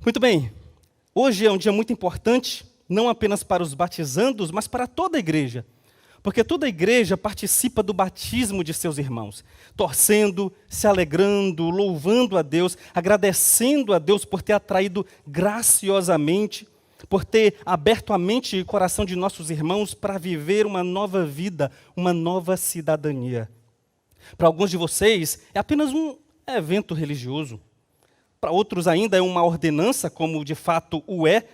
Muito bem, hoje é um dia muito importante, não apenas para os batizandos, mas para toda a igreja. Porque toda a igreja participa do batismo de seus irmãos, torcendo, se alegrando, louvando a Deus, agradecendo a Deus por ter atraído graciosamente, por ter aberto a mente e o coração de nossos irmãos para viver uma nova vida, uma nova cidadania. Para alguns de vocês, é apenas um evento religioso. Para outros ainda é uma ordenança, como de fato o é,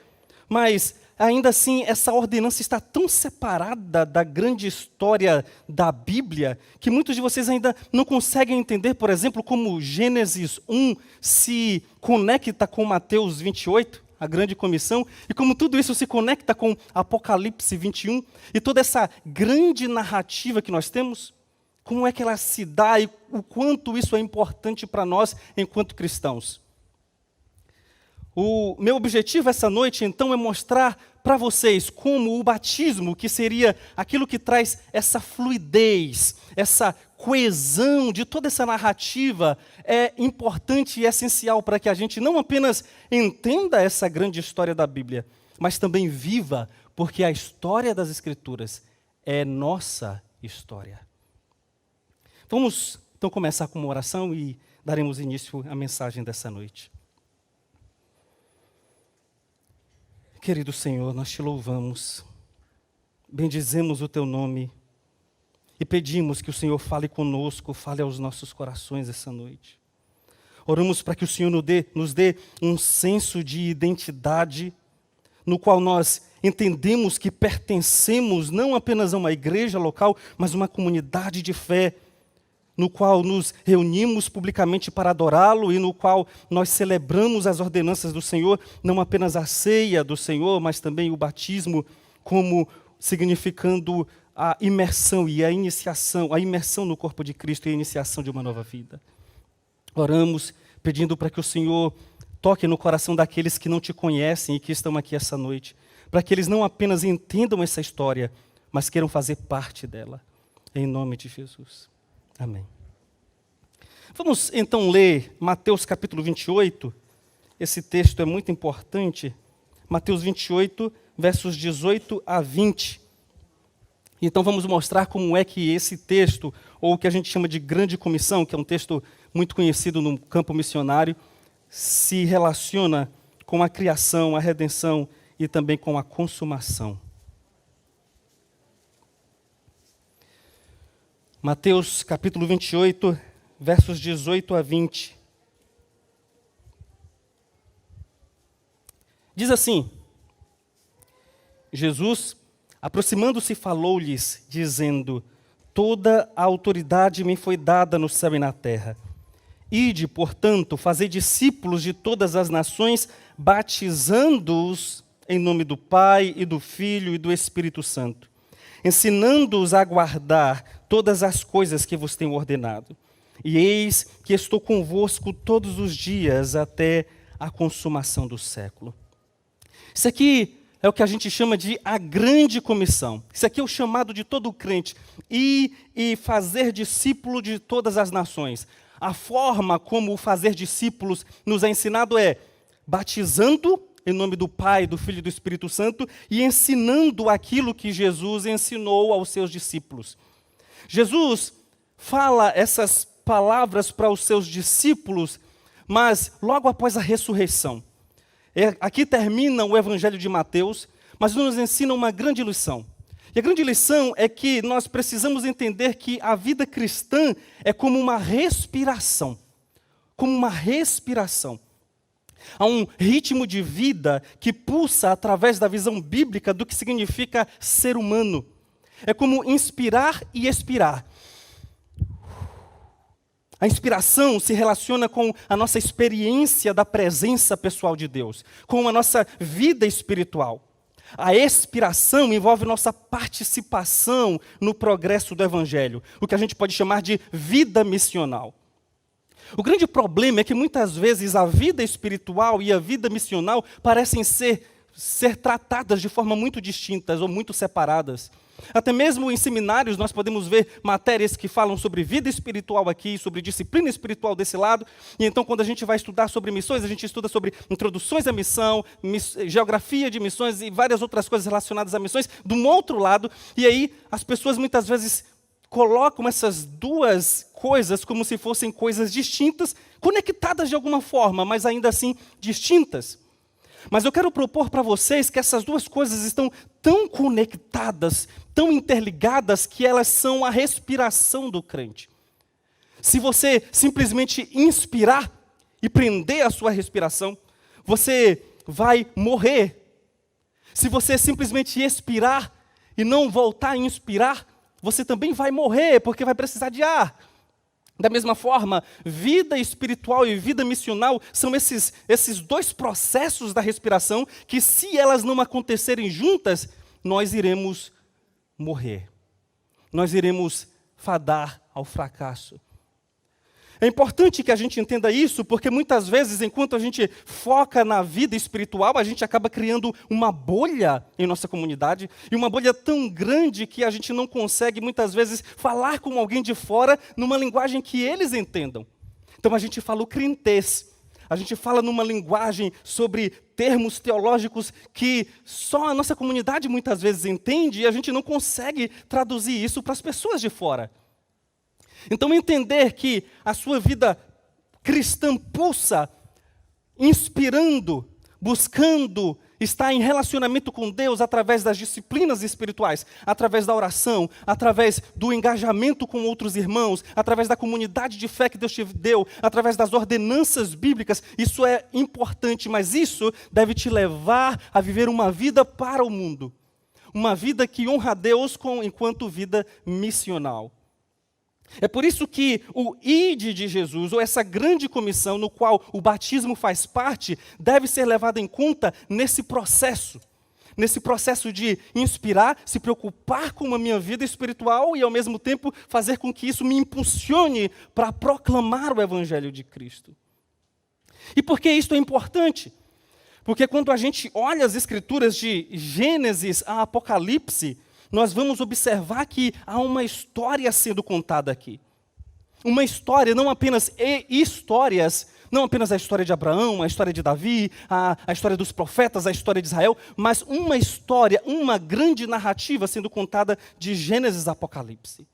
mas ainda assim essa ordenança está tão separada da grande história da Bíblia, que muitos de vocês ainda não conseguem entender, por exemplo, como Gênesis 1 se conecta com Mateus 28, a grande comissão, e como tudo isso se conecta com Apocalipse 21, e toda essa grande narrativa que nós temos, como é que ela se dá e o quanto isso é importante para nós enquanto cristãos. O meu objetivo essa noite, então, é mostrar para vocês como o batismo, que seria aquilo que traz essa fluidez, essa coesão de toda essa narrativa, é importante e essencial para que a gente não apenas entenda essa grande história da Bíblia, mas também viva, porque a história das Escrituras é nossa história. Vamos, então, começar com uma oração e daremos início à mensagem dessa noite. Querido Senhor, nós te louvamos, bendizemos o teu nome e pedimos que o Senhor fale conosco, fale aos nossos corações essa noite. Oramos para que o Senhor nos dê um senso de identidade, no qual nós entendemos que pertencemos não apenas a uma igreja local, mas uma comunidade de fé, no qual nos reunimos publicamente para adorá-lo e no qual nós celebramos as ordenanças do Senhor, não apenas a ceia do Senhor, mas também o batismo, como significando a imersão e a imersão no corpo de Cristo e a iniciação de uma nova vida. Oramos pedindo para que o Senhor toque no coração daqueles que não te conhecem e que estão aqui essa noite, para que eles não apenas entendam essa história, mas queiram fazer parte dela. Em nome de Jesus. Amém. Vamos então ler Mateus capítulo 28. Esse texto é muito importante. Mateus 28, versos 18 a 20. Então vamos mostrar como é que esse texto, ou o que a gente chama de Grande Comissão, que é um texto muito conhecido no campo missionário, se relaciona com a criação, a redenção e também com a consumação. Mateus capítulo 28, versos 18 a 20. Diz assim: Jesus, aproximando-se, falou-lhes, dizendo: toda a autoridade me foi dada no céu e na terra. Ide, portanto, fazei discípulos de todas as nações, batizando-os em nome do Pai e do Filho e do Espírito Santo, ensinando-os a guardar todas as coisas que vos tenho ordenado. E eis que estou convosco todos os dias até a consumação do século. Isso aqui é o que a gente chama de a grande comissão. Isso aqui é o chamado de todo crente. Ir e fazer discípulo de todas as nações. A forma como o fazer discípulos nos é ensinado é batizando em nome do Pai, do Filho e do Espírito Santo, e ensinando aquilo que Jesus ensinou aos seus discípulos. Jesus fala essas palavras para os seus discípulos, mas logo após a ressurreição. Aqui termina o Evangelho de Mateus, mas nos ensina uma grande lição. E a grande lição é que nós precisamos entender que a vida cristã é como uma respiração. Como uma respiração. Há um ritmo de vida que pulsa através da visão bíblica do que significa ser humano. É como inspirar e expirar. A inspiração se relaciona com a nossa experiência da presença pessoal de Deus, com a nossa vida espiritual. A expiração envolve nossa participação no progresso do Evangelho, o que a gente pode chamar de vida missional. O grande problema é que muitas vezes a vida espiritual e a vida missional parecem ser ser tratadas de forma muito distintas ou muito separadas. Até mesmo em seminários nós podemos ver matérias que falam sobre vida espiritual aqui, sobre disciplina espiritual desse lado. E então quando a gente vai estudar sobre missões, a gente estuda sobre introduções à missão, geografia de missões e várias outras coisas relacionadas a missões, de um outro lado. E aí as pessoas muitas vezes colocam essas duas coisas como se fossem coisas distintas, conectadas de alguma forma, mas ainda assim distintas. Mas eu quero propor para vocês que essas duas coisas estão tão conectadas, tão interligadas, que elas são a respiração do crente. Se você simplesmente inspirar e prender a sua respiração, você vai morrer. Se você simplesmente expirar e não voltar a inspirar, você também vai morrer, porque vai precisar de ar. Da mesma forma, vida espiritual e vida missional são esses dois processos da respiração que, se elas não acontecerem juntas, nós iremos morrer. Nós iremos fadar ao fracasso. É importante que a gente entenda isso, porque muitas vezes, enquanto a gente foca na vida espiritual, a gente acaba criando uma bolha em nossa comunidade, e uma bolha tão grande que a gente não consegue, muitas vezes, falar com alguém de fora numa linguagem que eles entendam. Então a gente fala o crentez, a gente fala numa linguagem sobre termos teológicos que só a nossa comunidade muitas vezes entende, e a gente não consegue traduzir isso para as pessoas de fora. Então, entender que a sua vida cristã pulsa, inspirando, buscando, estar em relacionamento com Deus através das disciplinas espirituais, através da oração, através do engajamento com outros irmãos, através da comunidade de fé que Deus te deu, através das ordenanças bíblicas. Isso é importante, mas isso deve te levar a viver uma vida para o mundo. Uma vida que honra a Deus enquanto vida missional. É por isso que o ide de Jesus, ou essa grande comissão no qual o batismo faz parte, deve ser levado em conta nesse processo de inspirar, se preocupar com a minha vida espiritual e, ao mesmo tempo, fazer com que isso me impulsione para proclamar o Evangelho de Cristo. E por que isso é importante? Porque quando a gente olha as Escrituras de Gênesis a Apocalipse, nós vamos observar que há uma história sendo contada aqui. Uma história, não apenas histórias, não apenas a história de Abraão, a história de Davi, a história dos profetas, a história de Israel, mas uma história, uma grande narrativa sendo contada de Gênesis a Apocalipse.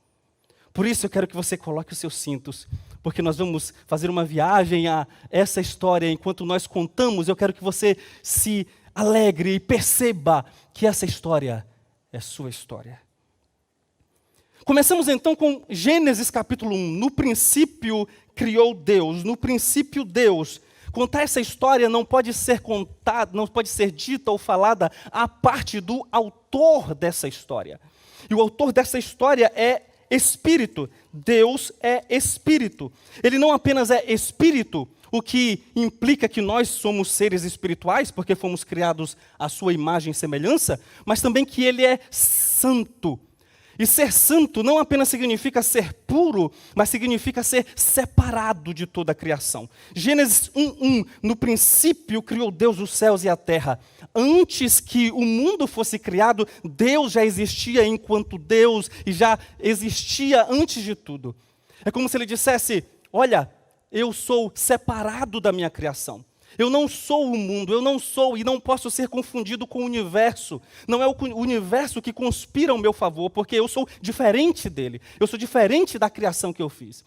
Por isso eu quero que você coloque os seus cintos, porque nós vamos fazer uma viagem a essa história. Enquanto nós contamos, eu quero que você se alegre e perceba que essa história é sua história. Começamos então com Gênesis capítulo 1. No princípio criou Deus, no princípio Deus. Contar essa história não pode ser contada, não pode ser dita ou falada a parte do autor dessa história. E o autor dessa história é Espírito. Deus é Espírito. Ele não apenas é Espírito, o que implica que nós somos seres espirituais, porque fomos criados à sua imagem e semelhança, mas também que ele é santo. E ser santo não apenas significa ser puro, mas significa ser separado de toda a criação. Gênesis 1:1, no princípio criou Deus os céus e a terra. Antes que o mundo fosse criado, Deus já existia enquanto Deus e já existia antes de tudo. É como se ele dissesse, olha, eu sou separado da minha criação. Eu não sou o mundo, eu não sou e não posso ser confundido com o universo. Não é o universo que conspira ao meu favor, porque eu sou diferente dele. Eu sou diferente da criação que eu fiz.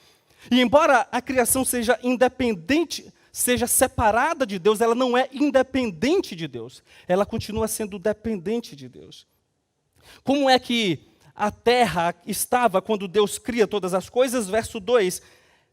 E embora a criação seja independente, seja separada de Deus, ela não é independente de Deus. Ela continua sendo dependente de Deus. Como é que a terra estava quando Deus cria todas as coisas? Verso 2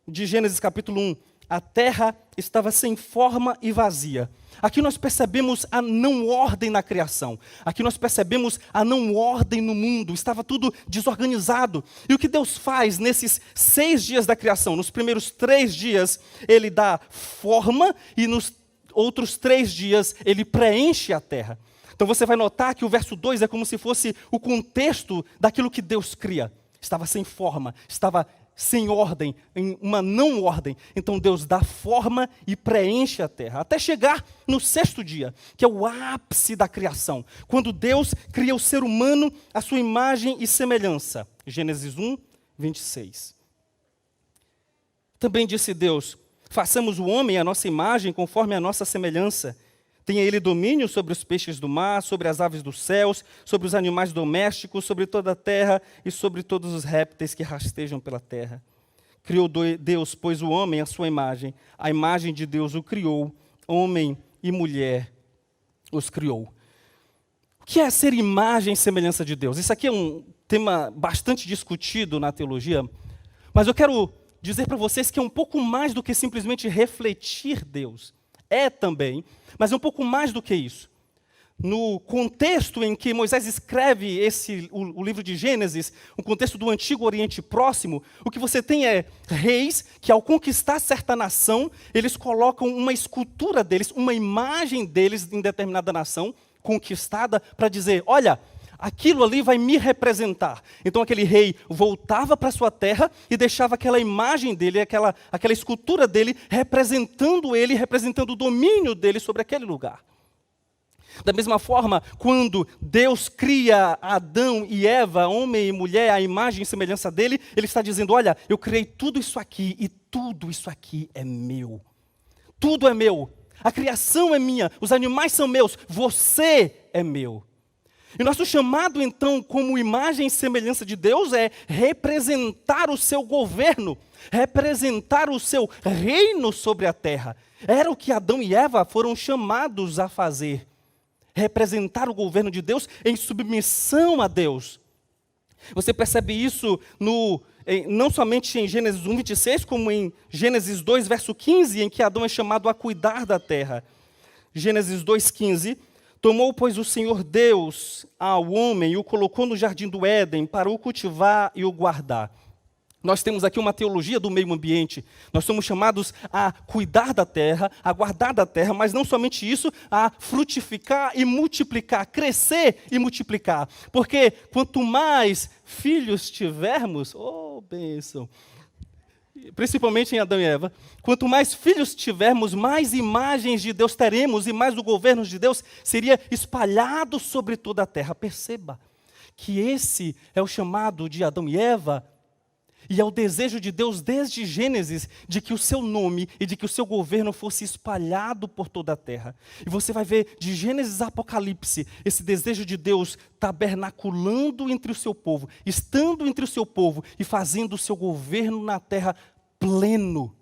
de Gênesis capítulo 1. A terra estava sem forma e vazia. Aqui nós percebemos a não ordem na criação. Aqui nós percebemos a não ordem no mundo. Estava tudo desorganizado. E o que Deus faz nesses 6 dias da criação? Nos primeiros 3 dias, Ele dá forma e nos outros 3 dias, Ele preenche a terra. Então você vai notar que o verso 2 é como se fosse o contexto daquilo que Deus cria. Estava sem forma, estava sem ordem, em uma não ordem. Então Deus dá forma e preenche a terra, até chegar no sexto dia, que é o ápice da criação, quando Deus cria o ser humano à sua imagem e semelhança. Gênesis 1, 26. Também disse Deus: façamos o homem à nossa imagem, conforme a nossa semelhança. Tenha ele domínio sobre os peixes do mar, sobre as aves dos céus, sobre os animais domésticos, sobre toda a terra e sobre todos os répteis que rastejam pela terra. Criou Deus, pois, o homem à sua imagem. A imagem de Deus o criou, homem e mulher os criou. O que é ser imagem e semelhança de Deus? Isso aqui é um tema bastante discutido na teologia, mas eu quero dizer para vocês que é um pouco mais do que simplesmente refletir Deus. É também, mas é um pouco mais do que isso. No contexto em que Moisés escreve o livro de Gênesis, o contexto do Antigo Oriente Próximo, o que você tem é reis que, ao conquistar certa nação, eles colocam uma escultura deles, uma imagem deles em determinada nação conquistada, para dizer: olha, aquilo ali vai me representar. Então aquele rei voltava para sua terra e deixava aquela imagem dele, aquela escultura dele, representando o domínio dele sobre aquele lugar. Da mesma forma, quando Deus cria Adão e Eva, homem e mulher, à imagem e semelhança dele, ele está dizendo: olha, eu criei tudo isso aqui e tudo isso aqui é meu. Tudo é meu. A criação é minha, os animais são meus, você é meu. E nosso chamado, então, como imagem e semelhança de Deus, é representar o seu governo, representar o seu reino sobre a terra. Era o que Adão e Eva foram chamados a fazer. Representar o governo de Deus em submissão a Deus. Você percebe isso não somente em Gênesis 1, 26, como em Gênesis 2, verso 15, em que Adão é chamado a cuidar da terra. Gênesis 2, 15. Tomou, pois, o Senhor Deus ao homem e o colocou no jardim do Éden para o cultivar e o guardar. Nós temos aqui uma teologia do meio ambiente. Nós somos chamados a cuidar da terra, a guardar da terra, mas não somente isso, a frutificar e multiplicar, crescer e multiplicar. Porque quanto mais filhos tivermos, bênção, principalmente em Adão e Eva, quanto mais filhos tivermos, mais imagens de Deus teremos e mais o governo de Deus seria espalhado sobre toda a terra. Perceba que esse é o chamado de Adão e Eva e é o desejo de Deus desde Gênesis de que o seu nome e de que o seu governo fosse espalhado por toda a terra. E você vai ver de Gênesis a Apocalipse esse desejo de Deus tabernaculando entre o seu povo, estando entre o seu povo e fazendo o seu governo na terra pleno.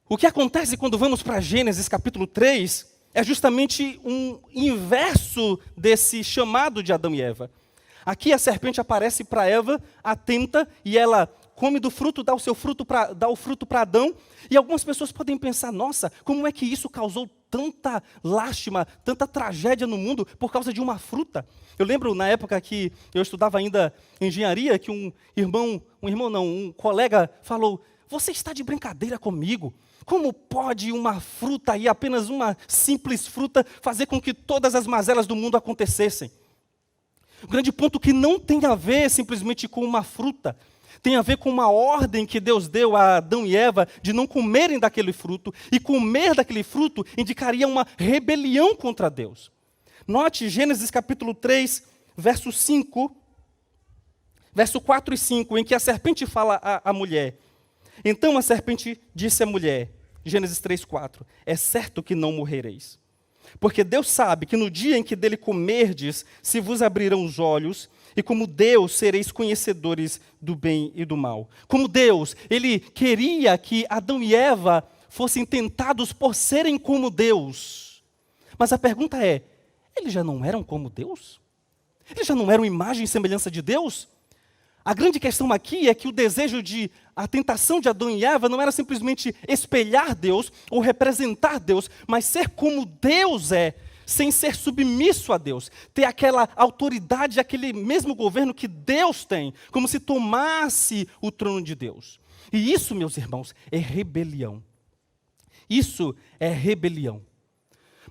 O que acontece quando vamos para Gênesis capítulo 3 é justamente um inverso desse chamado de Adão e Eva. Aqui a serpente aparece para Eva, atenta, e ela come do fruto, dá o fruto para Adão. E algumas pessoas podem pensar: nossa, como é que isso causou tanta lástima, tanta tragédia no mundo por causa de uma fruta? Eu lembro na época que eu estudava ainda engenharia, que um colega falou: você está de brincadeira comigo? Como pode uma fruta aí, apenas uma simples fruta, fazer com que todas as mazelas do mundo acontecessem? O grande ponto que não tem a ver simplesmente com uma fruta, tem a ver com uma ordem que Deus deu a Adão e Eva de não comerem daquele fruto, e comer daquele fruto indicaria uma rebelião contra Deus. Note Gênesis capítulo 3, verso 4 e 5, em que a serpente fala à mulher. Então a serpente disse à mulher, Gênesis 3, 4, é certo que não morrereis. Porque Deus sabe que no dia em que dele comerdes, se vos abrirão os olhos, e como Deus sereis conhecedores do bem e do mal. Como Deus, ele queria que Adão e Eva fossem tentados por serem como Deus. Mas a pergunta é: eles já não eram como Deus? Eles já não eram imagem e semelhança de Deus? A grande questão aqui é que a tentação de Adão e Eva não era simplesmente espelhar Deus ou representar Deus, mas ser como Deus é, sem ser submisso a Deus. Ter aquela autoridade, aquele mesmo governo que Deus tem, como se tomasse o trono de Deus. E isso, meus irmãos, é rebelião. Isso é rebelião.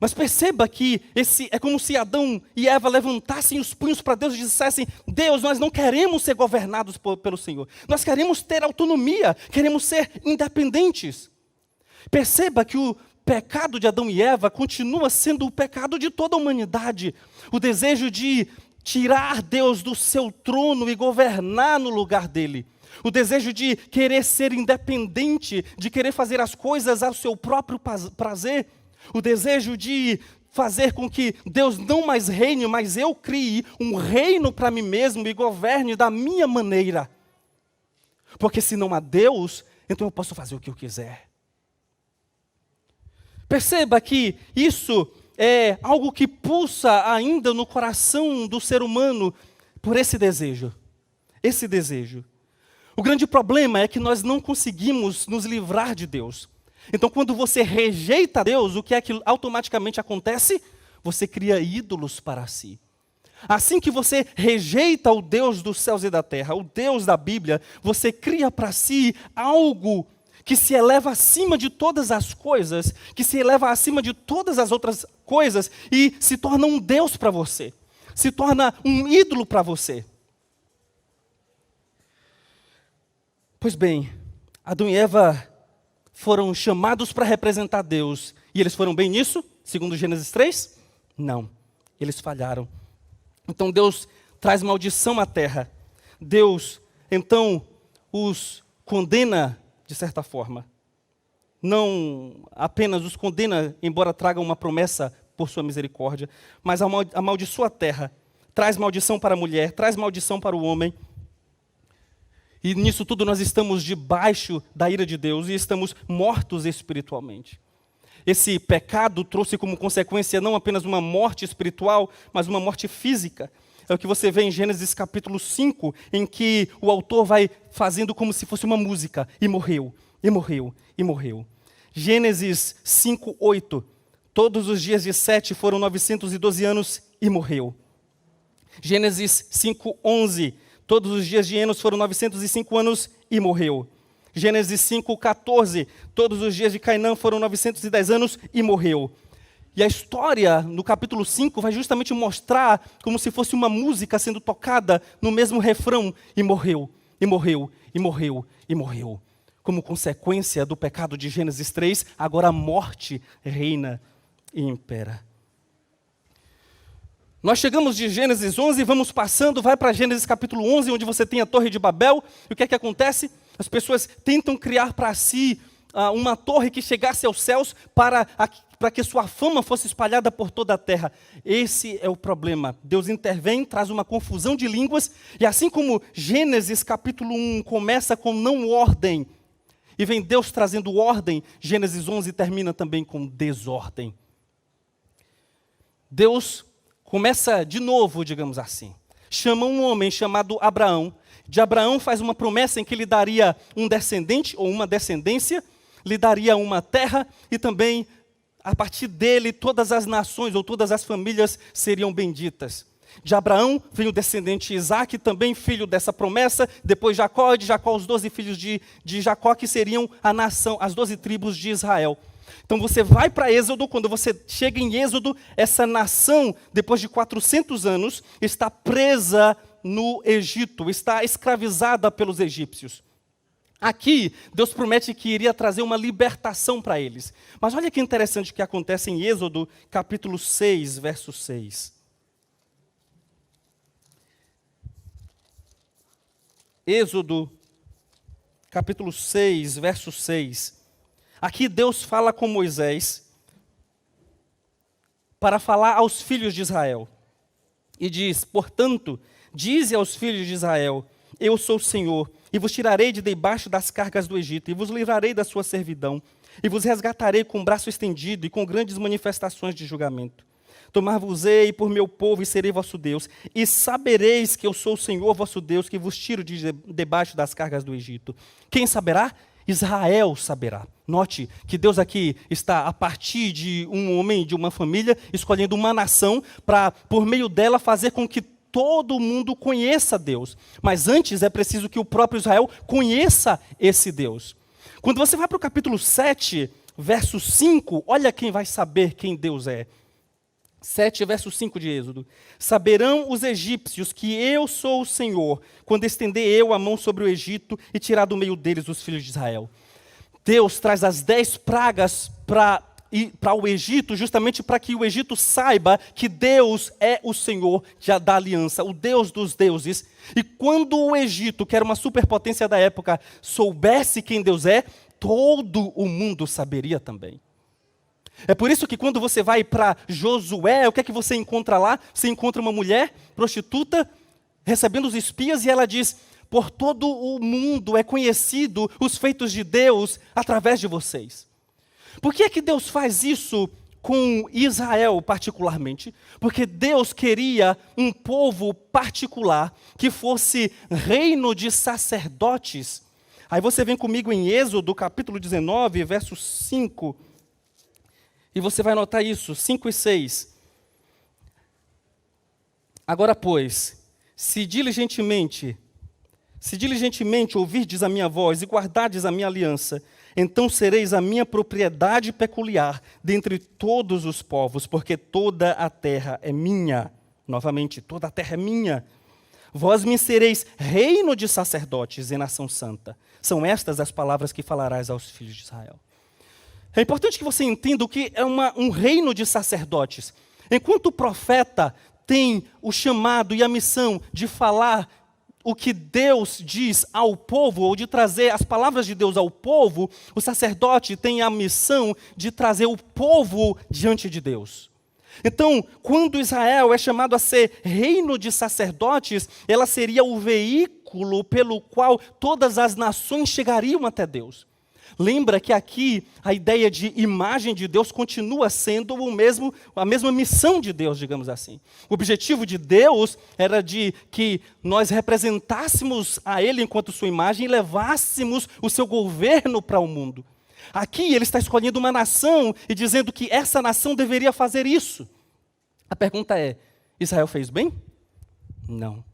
Mas perceba que é como se Adão e Eva levantassem os punhos para Deus e dissessem: Deus, nós não queremos ser governados pelo Senhor. Nós queremos ter autonomia, queremos ser independentes. Perceba que o pecado de Adão e Eva continua sendo o pecado de toda a humanidade. O desejo de tirar Deus do seu trono e governar no lugar dele. O desejo de querer ser independente, de querer fazer as coisas ao seu próprio prazer. O desejo de fazer com que Deus não mais reine, mas eu crie um reino para mim mesmo e governe da minha maneira. Porque se não há Deus, então eu posso fazer o que eu quiser. Perceba que isso é algo que pulsa ainda no coração do ser humano por esse desejo. Esse desejo. O grande problema é que nós não conseguimos nos livrar de Deus. Então, quando você rejeita Deus, o que é que automaticamente acontece? Você cria ídolos para si. Assim que você rejeita o Deus dos céus e da terra, o Deus da Bíblia, você cria para si algo que se eleva acima de todas as coisas, que se eleva acima de todas as outras coisas e se torna um Deus para você, se torna um ídolo para você. Pois bem, Adão e Eva foram chamados para representar Deus. E eles foram bem nisso? Segundo Gênesis 3? Não. Eles falharam. Então Deus traz maldição à terra. Deus, então, os condena de certa forma. Não apenas os condena, embora traga uma promessa por sua misericórdia, mas amaldiçoa a terra. Traz maldição para a mulher, traz maldição para o homem. E nisso tudo nós estamos debaixo da ira de Deus e estamos mortos espiritualmente. Esse pecado trouxe como consequência não apenas uma morte espiritual, mas uma morte física. É o que você vê em Gênesis capítulo 5, em que o autor vai fazendo como se fosse uma música. E morreu, e morreu, e morreu. Gênesis 5, 8. Todos os dias de Sete foram 912 anos e morreu. Gênesis 5, 11. Todos os dias de Enos foram 905 anos e morreu. Gênesis 5, 14. Todos os dias de Cainã foram 910 anos e morreu. E a história, no capítulo 5, vai justamente mostrar como se fosse uma música sendo tocada no mesmo refrão. E morreu, e morreu, e morreu, e morreu. Como consequência do pecado de Gênesis 3, agora a morte reina e impera. Nós chegamos de Gênesis 11 e vamos passando, vai para Gênesis capítulo 11, onde você tem a Torre de Babel. E o que é que acontece? As pessoas tentam criar para si uma torre que chegasse aos céus para que sua fama fosse espalhada por toda a terra. Esse é o problema. Deus intervém, traz uma confusão de línguas, e assim como Gênesis capítulo 1 começa com não ordem, e vem Deus trazendo ordem, Gênesis 11 termina também com desordem. Deus começa de novo, digamos assim. Chama um homem chamado Abraão. De Abraão faz uma promessa em que lhe daria um descendente ou uma descendência, lhe daria uma terra e também, a partir dele, todas as nações ou todas as famílias seriam benditas. De Abraão vem o descendente Isaque, também filho dessa promessa, depois Jacó, e de Jacó os 12 filhos de Jacó, que seriam a nação, as 12 tribos de Israel. Então você vai para Êxodo, quando você chega em Êxodo, essa nação, depois de 400 anos, está presa no Egito, está escravizada pelos egípcios. Aqui, Deus promete que iria trazer uma libertação para eles. Mas olha que interessante que acontece em Êxodo, capítulo 6, verso 6. Êxodo, capítulo 6, verso 6. Aqui Deus fala com Moisés para falar aos filhos de Israel. E diz: portanto, dize aos filhos de Israel: eu sou o Senhor, e vos tirarei de debaixo das cargas do Egito, e vos livrarei da sua servidão, e vos resgatarei com o braço estendido e com grandes manifestações de julgamento. Tomar-vos-ei por meu povo e serei vosso Deus, e sabereis que eu sou o Senhor vosso Deus, que vos tiro de debaixo das cargas do Egito. Quem saberá? Israel saberá. Note que Deus aqui está, a partir de um homem, de uma família, escolhendo uma nação para, por meio dela, fazer com que todo mundo conheça Deus. Mas antes é preciso que o próprio Israel conheça esse Deus. Quando você vai para o capítulo 7, verso 5, olha quem vai saber quem Deus é. 7, verso 5 de Êxodo. Saberão os egípcios que eu sou o Senhor, quando estender eu a mão sobre o Egito e tirar do meio deles os filhos de Israel. Deus traz as 10 pragas para o Egito, justamente para que o Egito saiba que Deus é o Senhor da aliança, o Deus dos deuses. E quando o Egito, que era uma superpotência da época, soubesse quem Deus é, todo o mundo saberia também. É por isso que quando você vai para Josué, o que é que você encontra lá? Você encontra uma mulher prostituta recebendo os espias e ela diz: por todo o mundo é conhecido os feitos de Deus através de vocês. Por que é que Deus faz isso com Israel particularmente? Porque Deus queria um povo particular que fosse reino de sacerdotes. Aí você vem comigo em Êxodo, capítulo 19, verso 5. E você vai notar isso, 5 e 6. Agora, pois, se diligentemente ouvirdes a minha voz e guardardes a minha aliança, então sereis a minha propriedade peculiar dentre todos os povos, porque toda a terra é minha. Novamente, toda a terra é minha. Vós me sereis reino de sacerdotes e nação santa. São estas as palavras que falarás aos filhos de Israel. É importante que você entenda o que é um reino de sacerdotes. Enquanto o profeta tem o chamado e a missão de falar o que Deus diz ao povo, ou de trazer as palavras de Deus ao povo, o sacerdote tem a missão de trazer o povo diante de Deus. Então, quando Israel é chamado a ser reino de sacerdotes, ela seria o veículo pelo qual todas as nações chegariam até Deus. Lembra que aqui a ideia de imagem de Deus continua sendo a mesma missão de Deus, digamos assim. O objetivo de Deus era de que nós representássemos a Ele enquanto sua imagem e levássemos o seu governo para o mundo. Aqui ele está escolhendo uma nação e dizendo que essa nação deveria fazer isso. A pergunta é: Israel fez bem? Não.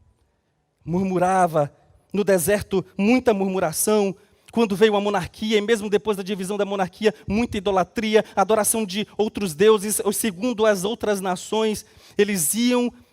Murmurava, no deserto muita murmuração. Quando veio a monarquia, e mesmo depois da divisão da monarquia, muita idolatria, adoração de outros deuses, segundo as outras nações, eles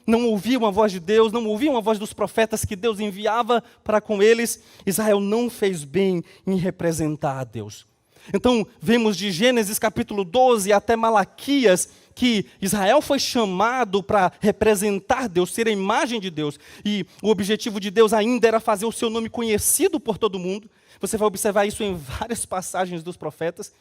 não ouviam a voz de Deus, não ouviam a voz dos profetas que Deus enviava para com eles. Israel não fez bem em representar a Deus. Então, vemos de Gênesis capítulo 12 até Malaquias, que Israel foi chamado para representar Deus, ser a imagem de Deus. E o objetivo de Deus ainda era fazer o seu nome conhecido por todo mundo. Você vai observar isso em várias passagens dos profetas.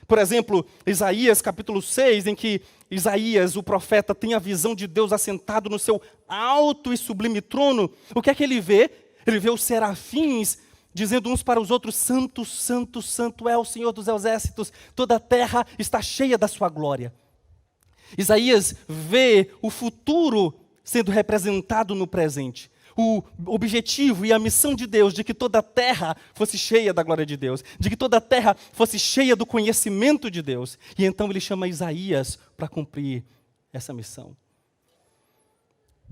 Por exemplo, Isaías capítulo 6, em que Isaías, o profeta, tem a visão de Deus assentado no seu alto e sublime trono. O que é que ele vê? Ele vê os serafins dizendo uns para os outros: Santo, Santo, Santo é o Senhor dos exércitos, toda a terra está cheia da sua glória. Isaías vê o futuro sendo representado no presente. O objetivo e a missão de Deus de que toda a terra fosse cheia da glória de Deus, de que toda a terra fosse cheia do conhecimento de Deus. E então ele chama Isaías para cumprir essa missão.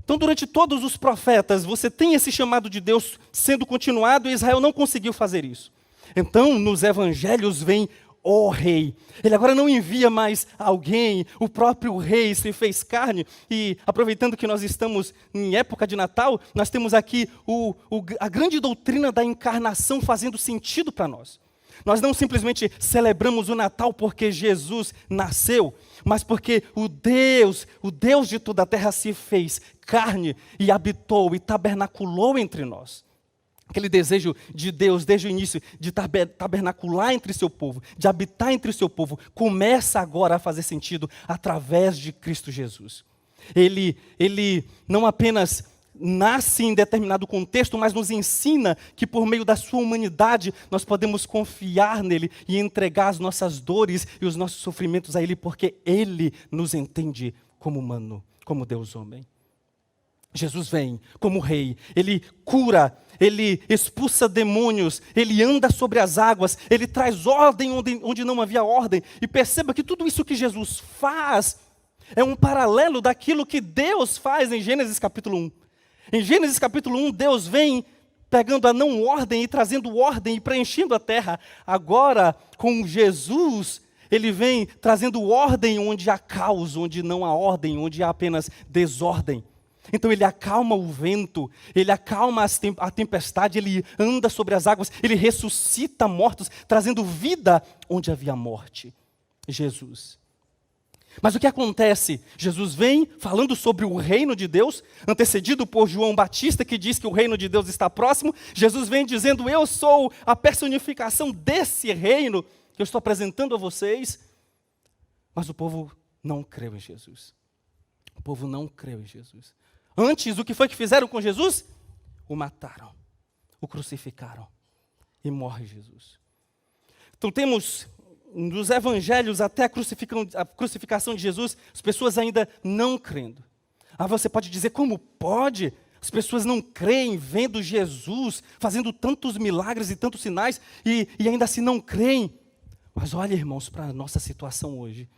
Então, durante todos os profetas, você tem esse chamado de Deus sendo continuado, e Israel não conseguiu fazer isso. Então, nos evangelhos vem o rei. Ele agora não envia mais alguém, o próprio rei se fez carne. E aproveitando que nós estamos em época de Natal, nós temos aqui a grande doutrina da encarnação fazendo sentido para nós. Nós não simplesmente celebramos o Natal porque Jesus nasceu, mas porque o Deus de toda a terra se fez carne e habitou e tabernaculou entre nós. Aquele desejo de Deus, desde o início, de tabernacular entre seu povo, de habitar entre seu povo, começa agora a fazer sentido através de Cristo Jesus. Ele não apenas nasce em determinado contexto, mas nos ensina que por meio da sua humanidade nós podemos confiar nele e entregar as nossas dores e os nossos sofrimentos a ele, porque ele nos entende como humano, como Deus homem. Jesus vem como rei, ele cura, ele expulsa demônios, ele anda sobre as águas, ele traz ordem onde não havia ordem. E perceba que tudo isso que Jesus faz é um paralelo daquilo que Deus faz em Gênesis capítulo 1. Em Gênesis capítulo 1, Deus vem pegando a não ordem e trazendo ordem e preenchendo a terra. Agora, com Jesus, Ele vem trazendo ordem onde há caos, onde não há ordem, onde há apenas desordem. Então ele acalma o vento, ele acalma a tempestade, ele anda sobre as águas, ele ressuscita mortos, trazendo vida onde havia morte. Jesus. Mas o que acontece? Jesus vem falando sobre o reino de Deus, antecedido por João Batista, que diz que o reino de Deus está próximo. Jesus vem dizendo, eu sou a personificação desse reino que eu estou apresentando a vocês. Mas o povo não creu em Jesus. O povo não creu em Jesus. Antes, o que foi que fizeram com Jesus? O mataram, o crucificaram e morre Jesus. Então temos nos evangelhos até a crucificação de Jesus, as pessoas ainda não crendo. Você pode dizer, como pode? As pessoas não creem vendo Jesus, fazendo tantos milagres e tantos sinais, e ainda assim não creem. Mas olha, irmãos, para a nossa situação hoje.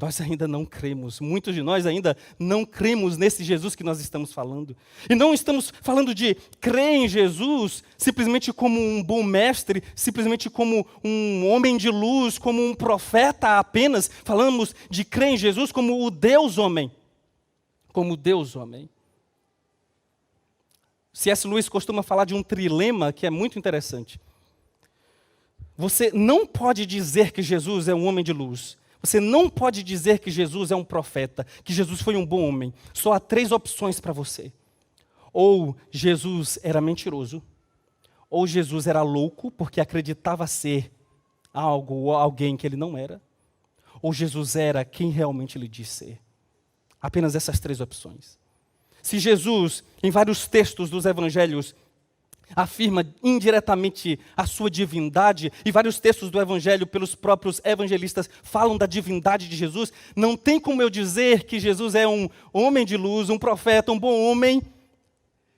Nós ainda não cremos, muitos de nós ainda não cremos nesse Jesus que nós estamos falando. E não estamos falando de crer em Jesus simplesmente como um bom mestre, simplesmente como um homem de luz, como um profeta apenas. Falamos de crer em Jesus como o Deus homem. Como Deus homem. C.S. Lewis costuma falar de um trilema que é muito interessante. Você não pode dizer que Jesus é um homem de luz. Você não pode dizer que Jesus é um profeta, que Jesus foi um bom homem. Só há 3 opções para você. Ou Jesus era mentiroso, ou Jesus era louco porque acreditava ser algo ou alguém que ele não era, ou Jesus era quem realmente ele diz ser. Apenas essas 3 opções. Se Jesus, em vários textos dos evangelhos, afirma indiretamente a sua divindade, e vários textos do Evangelho pelos próprios evangelistas falam da divindade de Jesus, não tem como eu dizer que Jesus é um homem de luz, um profeta, um bom homem,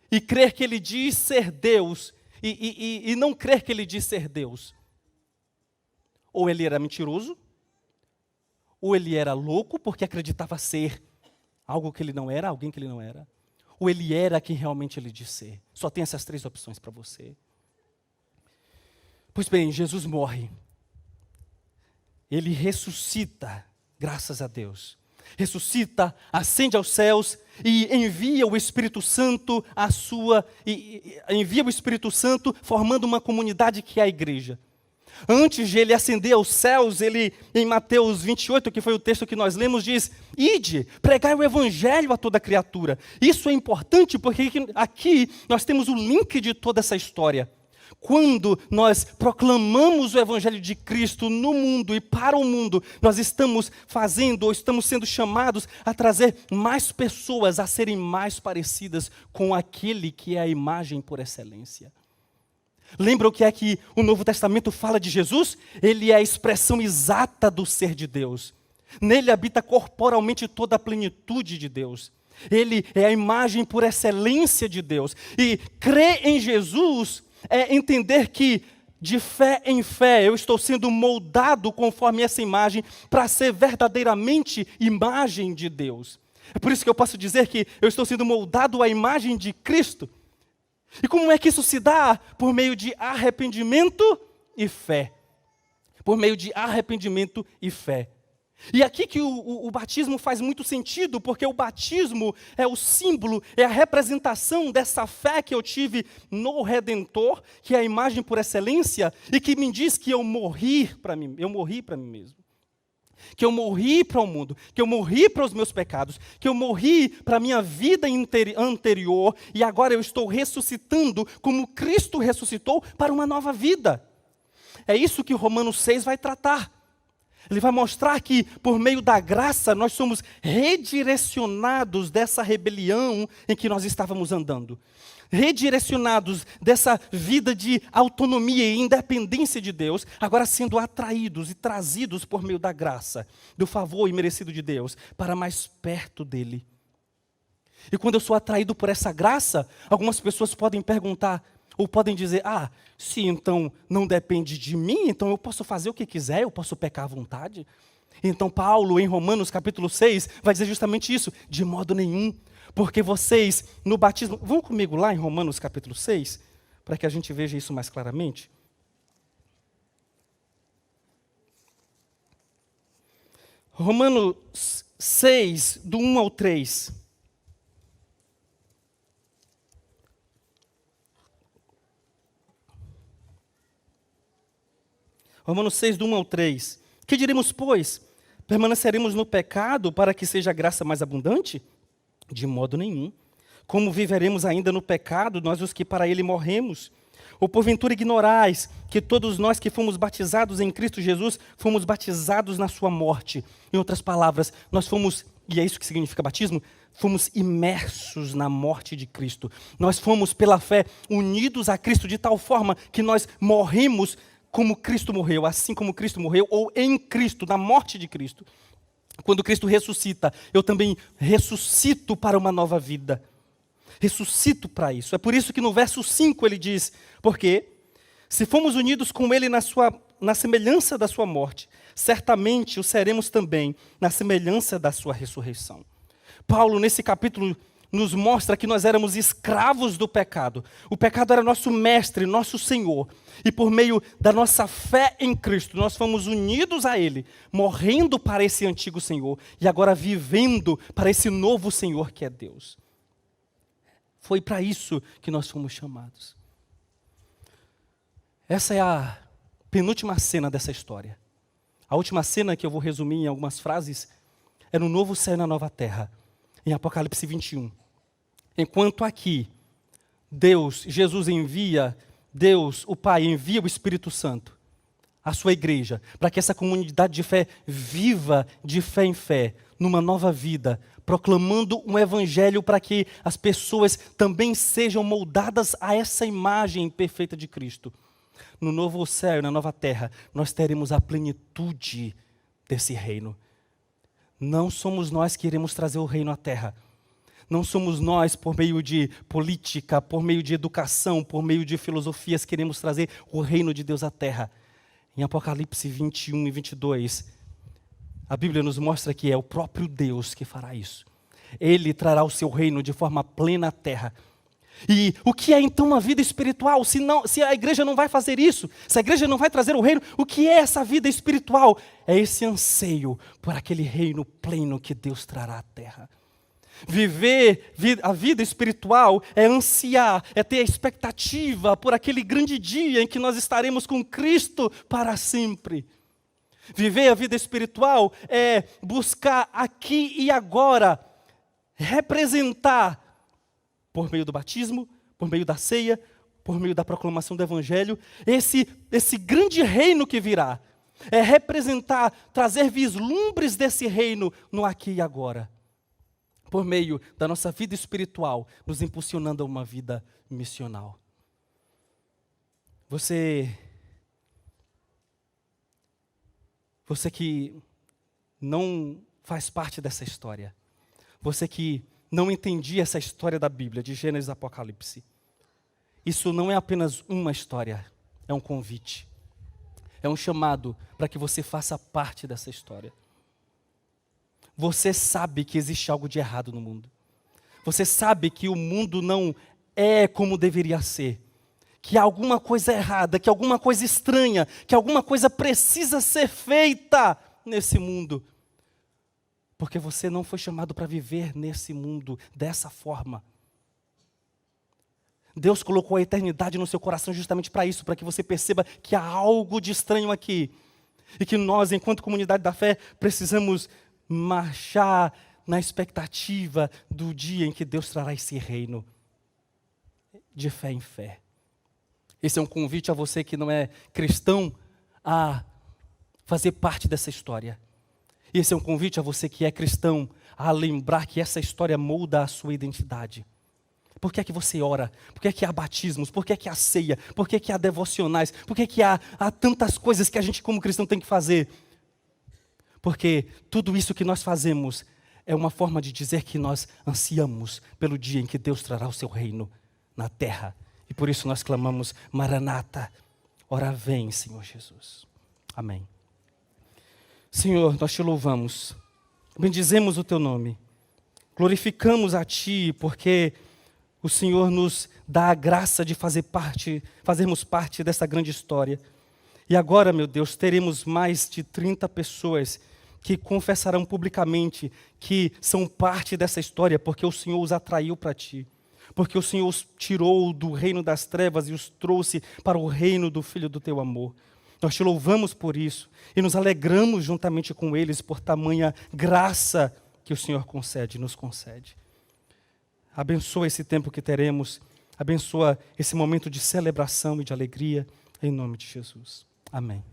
e crer que ele diz ser Deus, e não crer que ele diz ser Deus. Ou ele era mentiroso, ou ele era louco porque acreditava ser algo que ele não era, alguém que ele não era. Ou ele era quem realmente ele diz ser. Só tem essas 3 opções para você. Pois bem, Jesus morre. Ele ressuscita, graças a Deus. Ressuscita, ascende aos céus e envia o Espírito Santo envia o Espírito Santo formando uma comunidade que é a igreja. Antes de ele ascender aos céus, ele, em Mateus 28, que foi o texto que nós lemos, diz, ide, pregai o evangelho a toda criatura. Isso é importante porque aqui nós temos o link de toda essa história. Quando nós proclamamos o evangelho de Cristo no mundo e para o mundo, nós estamos fazendo ou estamos sendo chamados a trazer mais pessoas a serem mais parecidas com aquele que é a imagem por excelência. Lembra o que é que o Novo Testamento fala de Jesus? Ele é a expressão exata do ser de Deus. Nele habita corporalmente toda a plenitude de Deus. Ele é a imagem por excelência de Deus. E crer em Jesus é entender que, de fé em fé, eu estou sendo moldado conforme essa imagem para ser verdadeiramente imagem de Deus. É por isso que eu posso dizer que eu estou sendo moldado à imagem de Cristo. E como é que isso se dá? Por meio de arrependimento e fé. Por meio de arrependimento e fé. E aqui que o batismo faz muito sentido, porque o batismo é o símbolo, é a representação dessa fé que eu tive no Redentor, que é a imagem por excelência, e que me diz que eu morri para mim mesmo. Que eu morri para o mundo, que eu morri para os meus pecados, que eu morri para a minha vida anterior, e agora eu estou ressuscitando como Cristo ressuscitou para uma nova vida. É isso que Romanos 6 vai tratar. Ele vai mostrar que, por meio da graça, nós somos redirecionados dessa rebelião em que nós estávamos andando. Redirecionados dessa vida de autonomia e independência de Deus, agora sendo atraídos e trazidos por meio da graça, do favor imerecido de Deus, para mais perto dEle. E quando eu sou atraído por essa graça, algumas pessoas podem perguntar, ou podem dizer, se então não depende de mim, então eu posso fazer o que quiser, eu posso pecar à vontade. Então Paulo, em Romanos capítulo 6, vai dizer justamente isso, de modo nenhum. Porque vocês, no batismo... Vão comigo lá em Romanos capítulo 6, para que a gente veja isso mais claramente. Romanos 6, do 1 ao 3. Romanos 6, do 1 ao 3. Que diremos, pois? Permaneceremos no pecado para que seja a graça mais abundante? De modo nenhum. Como viveremos ainda no pecado, nós os que para ele morremos? Ou porventura ignorais que todos nós que fomos batizados em Cristo Jesus, fomos batizados na sua morte? Em outras palavras, nós fomos, e é isso que significa batismo, fomos imersos na morte de Cristo. Nós fomos, pela fé, unidos a Cristo de tal forma que nós morremos como Cristo morreu, assim como Cristo morreu, ou em Cristo, na morte de Cristo. Quando Cristo ressuscita, eu também ressuscito para uma nova vida. Ressuscito para isso. É por isso que no verso 5 ele diz, porque se fomos unidos com ele na semelhança da sua morte, certamente o seremos também na semelhança da sua ressurreição. Paulo, nesse capítulo, nos mostra que nós éramos escravos do pecado. O pecado era nosso mestre, nosso Senhor. E por meio da nossa fé em Cristo, nós fomos unidos a Ele, morrendo para esse antigo Senhor e agora vivendo para esse novo Senhor que é Deus. Foi para isso que nós fomos chamados. Essa é a penúltima cena dessa história. A última cena, que eu vou resumir em algumas frases, é no novo céu e na nova terra, em Apocalipse 21. Enquanto aqui, Jesus envia, Deus, o Pai, envia o Espírito Santo à sua igreja, para que essa comunidade de fé viva de fé em fé, numa nova vida, proclamando um evangelho para que as pessoas também sejam moldadas a essa imagem perfeita de Cristo. No novo céu e na nova terra, nós teremos a plenitude desse reino. Não somos nós que iremos trazer o reino à terra. Não somos nós, por meio de política, por meio de educação, por meio de filosofias, que queremos trazer o reino de Deus à terra. Em Apocalipse 21 e 22, a Bíblia nos mostra que é o próprio Deus que fará isso. Ele trará o seu reino de forma plena à terra. E o que é então uma vida espiritual? Se a igreja não vai fazer isso, se a igreja não vai trazer o reino, o que é essa vida espiritual? É esse anseio por aquele reino pleno que Deus trará à terra. Viver a vida espiritual é ansiar, é ter a expectativa por aquele grande dia em que nós estaremos com Cristo para sempre. Viver a vida espiritual é buscar aqui e agora, representar, por meio do batismo, por meio da ceia, por meio da proclamação do Evangelho, esse grande reino que virá. É representar, trazer vislumbres desse reino no aqui e agora. Por meio da nossa vida espiritual, nos impulsionando a uma vida missional. Você que não faz parte dessa história, você que não entendia essa história da Bíblia, de Gênesis e Apocalipse, isso não é apenas uma história, é um convite. É um chamado para que você faça parte dessa história. Você sabe que existe algo de errado no mundo. Você sabe que o mundo não é como deveria ser. Que há alguma coisa errada, que alguma coisa estranha, que alguma coisa precisa ser feita nesse mundo. Porque você não foi chamado para viver nesse mundo dessa forma. Deus colocou a eternidade no seu coração justamente para isso, para que você perceba que há algo de estranho aqui. E que nós, enquanto comunidade da fé, precisamos marchar na expectativa do dia em que Deus trará esse reino de fé em fé. Esse é um convite a você que não é cristão a fazer parte dessa história. Esse é um convite a você que é cristão a lembrar que essa história molda a sua identidade. Por que é que você ora? Por que é que há batismos? Por que é que há ceia? Por que é que há devocionais? Por que é que há tantas coisas que a gente como cristão tem que fazer? Porque tudo isso que nós fazemos é uma forma de dizer que nós ansiamos pelo dia em que Deus trará o seu reino na terra. E por isso nós clamamos, Maranata, ora vem, Senhor Jesus. Amém. Senhor, nós te louvamos, bendizemos o teu nome, glorificamos a ti, porque o Senhor nos dá a graça de fazermos parte dessa grande história. E agora, meu Deus, teremos mais de 30 pessoas que confessarão publicamente que são parte dessa história porque o Senhor os atraiu para ti, porque o Senhor os tirou do reino das trevas e os trouxe para o reino do Filho do teu amor. Nós te louvamos por isso e nos alegramos juntamente com eles por tamanha graça que o Senhor concede, nos concede. Abençoa esse tempo que teremos, abençoa esse momento de celebração e de alegria, em nome de Jesus. Amém.